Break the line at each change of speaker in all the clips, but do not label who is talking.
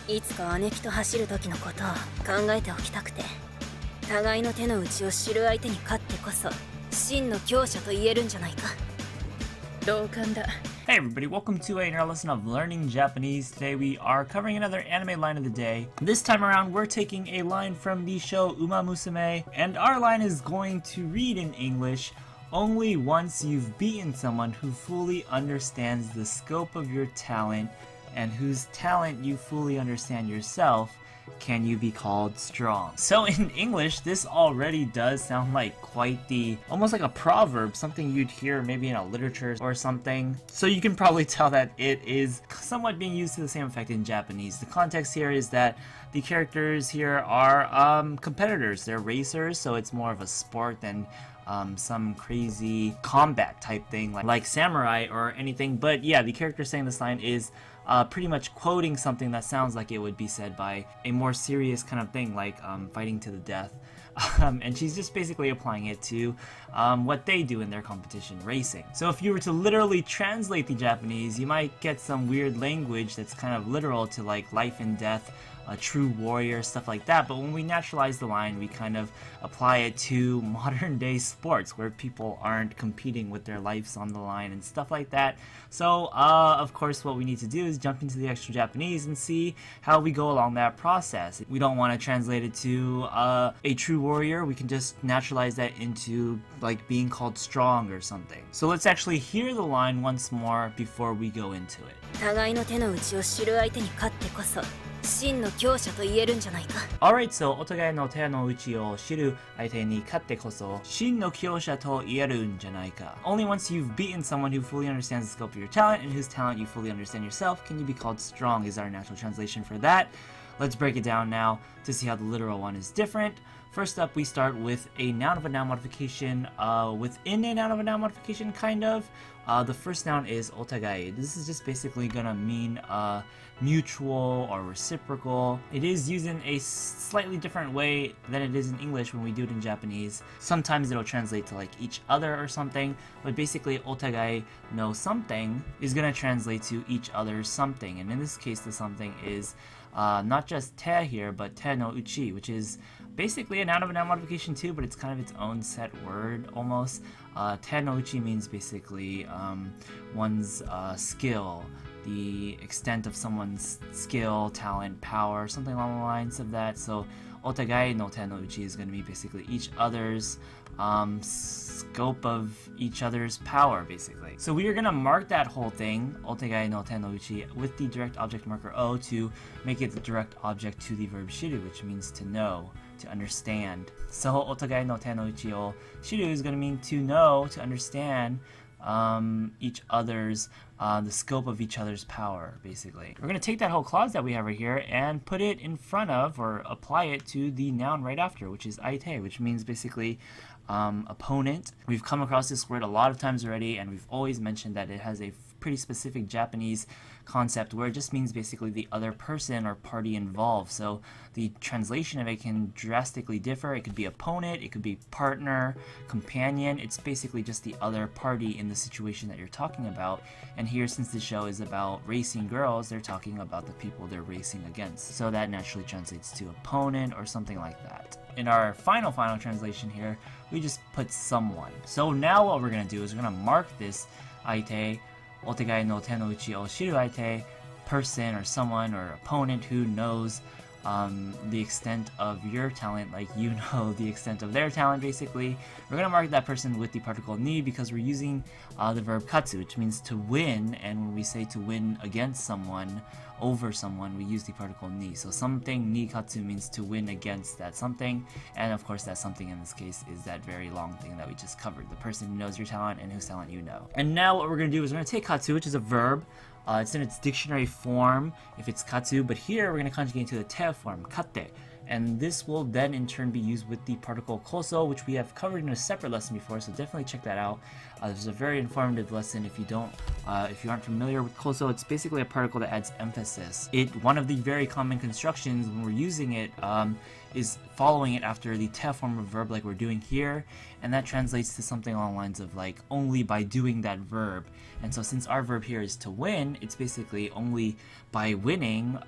いつか姉貴と走る時のことを考えておきたくて、互いの手の内を知る相手に勝ってこそ真の強者と言えるんじゃないか。同感だ。
Hey everybody, welcome to another lesson of learning Japanese. Today we are covering another anime line of the day. This time around we're taking a line from the show Uma Musume, and our line is going to read in English: only once you've beaten someone who fully understands the scope of your talent and whose talent you fully understand yourself can you be called strong. So in English, this already does sound like quite almost like a proverb, something you'd hear maybe in a literature or something. So you can probably tell that it is somewhat being used to the same effect in Japanese. The context here is that the characters here are competitors. They're racers, so it's more of a sport than some crazy combat type thing like samurai or anything. But yeah, the character saying this line is pretty much quoting something that sounds like it would be said by a more serious kind of thing, like fighting to the death. And she's just basically applying it to what they do in their competition, racing. So if you were to literally translate the Japanese, you might get some weird language that's kind of literal to like life and death, a true warrior, stuff like that. But when we naturalize the line, we kind of apply it to modern day sports where people aren't competing with their lives on the line and stuff like that. So of course what we need to do is jump into the extra Japanese and see how we go along that process. We don't want to translate it to a true warrior. We can just naturalize that into like being called strong or something. So let's actually hear the line once more before we go into it.
互いの手の内を知る相手に勝ってこそ真の強者と言えるんじゃないか。
Alright, so お互いの手の内を知る相手に勝ってこそ真の強者と言えるんじゃないか. Only once you've beaten someone who fully understands the scope of your talent and whose talent you fully understand yourself can you be called strong is our natural translation for that. Let's break it down now to see how the literal one is different. First up, we start with a noun of a noun modification within a noun of a noun modification, kind of. The first noun is otagai. This is just basically gonna mean mutual or reciprocal. It is used in a slightly different way than it is in English when we do it in Japanese. Sometimes it'll translate to like each other or something, but basically otagai no something is gonna translate to each other's something. And in this case, the something is not just te here, but tenouchi, which is basically a noun of a noun modification too, but it's kind of its own set word almost. Tenouchi means basically one's skill, the extent of someone's skill, talent, power, something along the lines of that. So otagai no tenouchi is going to be basically each other's scope of each other's power, basically. So we are going to mark that whole thing, otagai no tenouchi, with the direct object marker o to make it the direct object to the verb shiru, which means to know, to understand. So otagai no tenouchi o shiru is going to mean to know, to understand each other's the scope of each other's power, basically. We're going to take that whole clause that we have right here and put it in front of or apply it to the noun right after, which is aite, which means basically opponent. We've come across this word a lot of times already, and we've always mentioned that it has a pretty specific Japanese concept where it just means basically the other person or party involved. So the translation of it can drastically differ. It could be opponent, it could be partner, companion. It's basically just the other party in the situation that you're talking about. And here, since the show is about racing girls, they're talking about the people they're racing against. So that naturally translates to opponent or something like that. In our final translation here, we just put someone. So now what we're going to do is we're going to mark this aite, otagai no tenouchi o shiru aite, person or someone or opponent who knows the extent of your talent, like you know the extent of their talent, basically. We're going to mark that person with the particle ni because we're using the verb katsu, which means to win, and when we say to win against someone, over someone, we use the particle ni. So something ni katsu means to win against that something, and of course that something in this case is that very long thing that we just covered, the person who knows your talent and whose talent you know. And now what we're going to do is we're going to take katsu, which is a verb. It's in its dictionary form if it's katsu, but here we're going to conjugate into the te form, katte. And this will then in turn be used with the particle koso, which we have covered in a separate lesson before, so definitely check that out. This is a very informative lesson. If you aren't familiar with koso, it's basically a particle that adds emphasis. One of the very common constructions when we're using it is following it after the te form of verb like we're doing here, and that translates to something along the lines of like only by doing that verb. And so since our verb here is to win, it's basically only by winning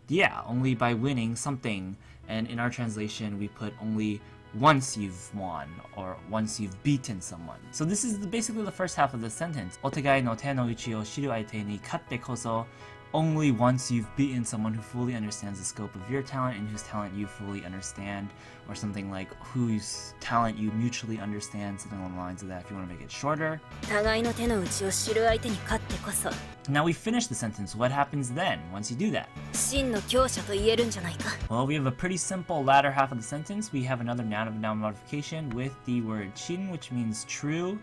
Yeah, only by winning something. And in our translation, we put only once you've won or once you've beaten someone. So this is basically the first half of the sentence. お互いの手の内を知る相手に勝ってこそ only once you've beaten someone who fully understands the scope of your talent and whose talent you fully understand, or something like whose talent you mutually understand, something along the lines of that if you want to make it shorter.
互いの手の内を知る相手に勝ってこそ
Now we finish the sentence. What happens then once you do that?
真の強者と言えるんじゃないか
Well, we have a pretty simple latter half of the sentence. We have another noun of noun modification with the word shin, which means true,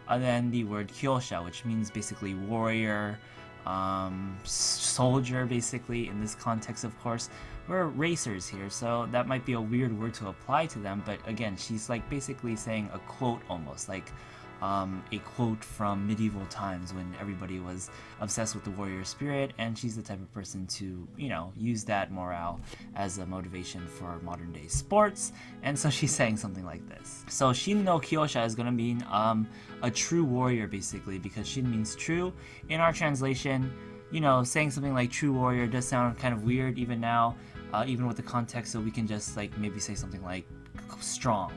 and then the word kyousha, which means basically warrior, soldier, basically. In this context, of course, we're racers here, so that might be a weird word to apply to them, but again, she's like basically saying a quote almost, like a quote from medieval times when everybody was obsessed with the warrior spirit, and she's the type of person to, you know, use that morale as a motivation for modern day sports, and so she's saying something like this. So shin no kyousha is going to mean a true warrior, basically, because shin means true. In our translation, you know, saying something like true warrior does sound kind of weird even now, even with the context, so we can just like maybe say something like strong,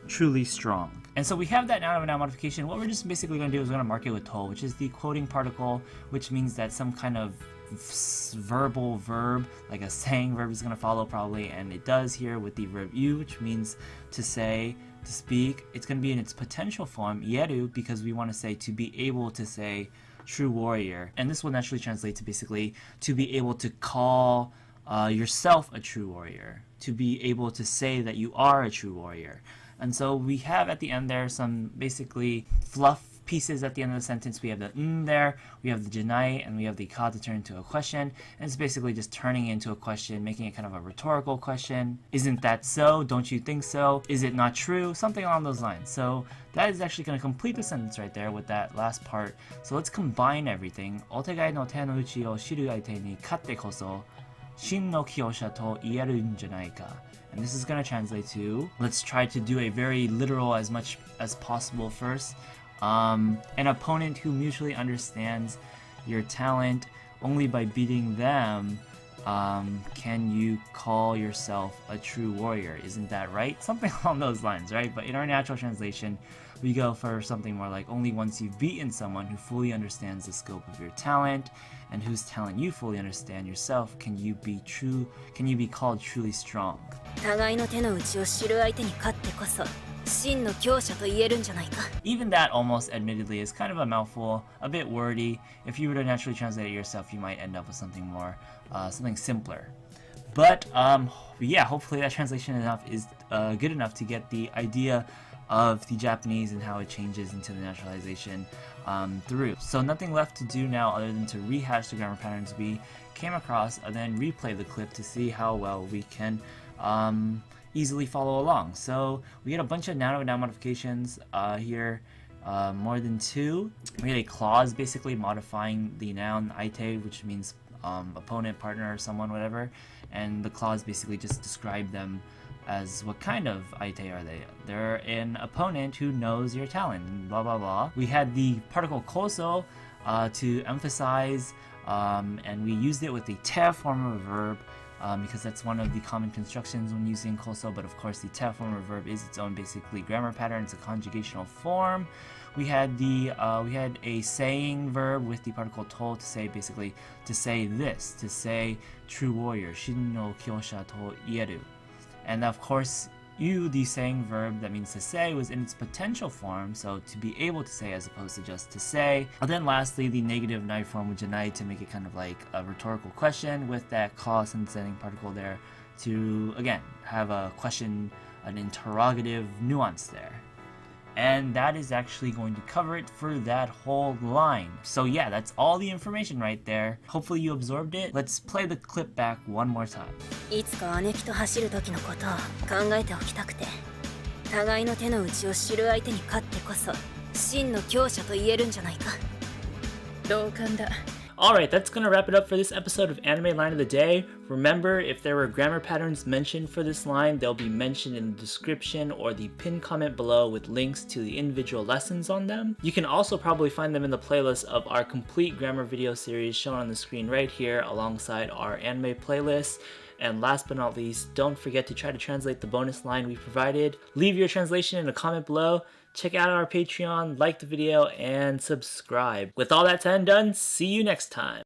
truly strong. And so we have that noun of noun modification. What we're just basically going to do is we're going to mark it with to, which is the quoting particle, which means that some kind of verbal verb, like a saying verb, is going to follow probably, and it does here with the verb u, which means to say, to speak. It's going to be in its potential form, ieru, because we want to say to be able to say true warrior. And this will naturally translate to basically to be able to call yourself a true warrior, to be able to say that you are a true warrior. And so we have at the end there some basically fluff pieces at the end of the sentence. We have the there, we have the jyanai, and we have the ka to turn into a question. And it's basically just turning into a question, making it kind of a rhetorical question. Isn't that so? Don't you think so? Is it not true? Something along those lines. So that is actually going to complete the sentence right there with that last part. So let's combine everything. お互いの手の内を知る相手に勝ってこそ真の強者と言えるんじゃないか. And this is going to translate to, let's try to do a very literal as much as possible first. An opponent who mutually understands your talent only by beating them, can you call yourself a true warrior? Isn't that right? Something along those lines, right? But in our natural translation, we go for something more like only once you've beaten someone who fully understands the scope of your talent and whose talent you fully understand yourself, can you be called truly strong.
互いの手の内を知る相手に勝ってこそ真の強者と言えるんじゃないか
Even that almost admittedly is kind of a mouthful, a bit wordy. If you were to naturally translate it yourself, you might end up with something more, something simpler. But yeah, hopefully that translation is good enough to get the idea of the Japanese and how it changes into the naturalization through. So nothing left to do now other than to rehash the grammar patterns we came across and then replay the clip to see how well we can easily follow along. So we had a bunch of noun modifications here, more than 2. We had a clause basically modifying the noun aite, which means opponent, partner, or someone, whatever, and the clause basically just described them as what kind of aite are they. They're an opponent who knows your talent, and blah blah blah. We had the particle koso to emphasize, and we used it with the te form of a verb, because that's one of the common constructions when using koso, but of course the te form of a verb is its own basically grammar pattern. It's a conjugational form. We had a saying verb with the particle to say basically to say this, to say true warrior, shin no kyousha to ieru. And of course, the saying verb that means to say was in its potential form, so to be able to say as opposed to just to say. And then lastly, the negative nai form with jyanai to make it kind of like a rhetorical question with that ka sending particle there to, again, have a question, an interrogative nuance there. And that is actually going to cover it for that whole line. So yeah, that's all the information right there. Hopefully you absorbed it. Let's play the clip back one more time.
いつか姉貴と走る時のことを考えておきたくて互いの手の内を知る相手に勝ってこそ真の強者と言えるんじゃないか同感だ
Alright, that's gonna wrap it up for this episode of Anime Line of the Day. Remember, if there were grammar patterns mentioned for this line, they'll be mentioned in the description or the pinned comment below with links to the individual lessons on them. You can also probably find them in the playlist of our complete grammar video series shown on the screen right here alongside our anime playlist. And last but not least, don't forget to try to translate the bonus line we provided. Leave your translation in a comment below. Check out our Patreon, like the video, and subscribe. With all that said and done, see you next time.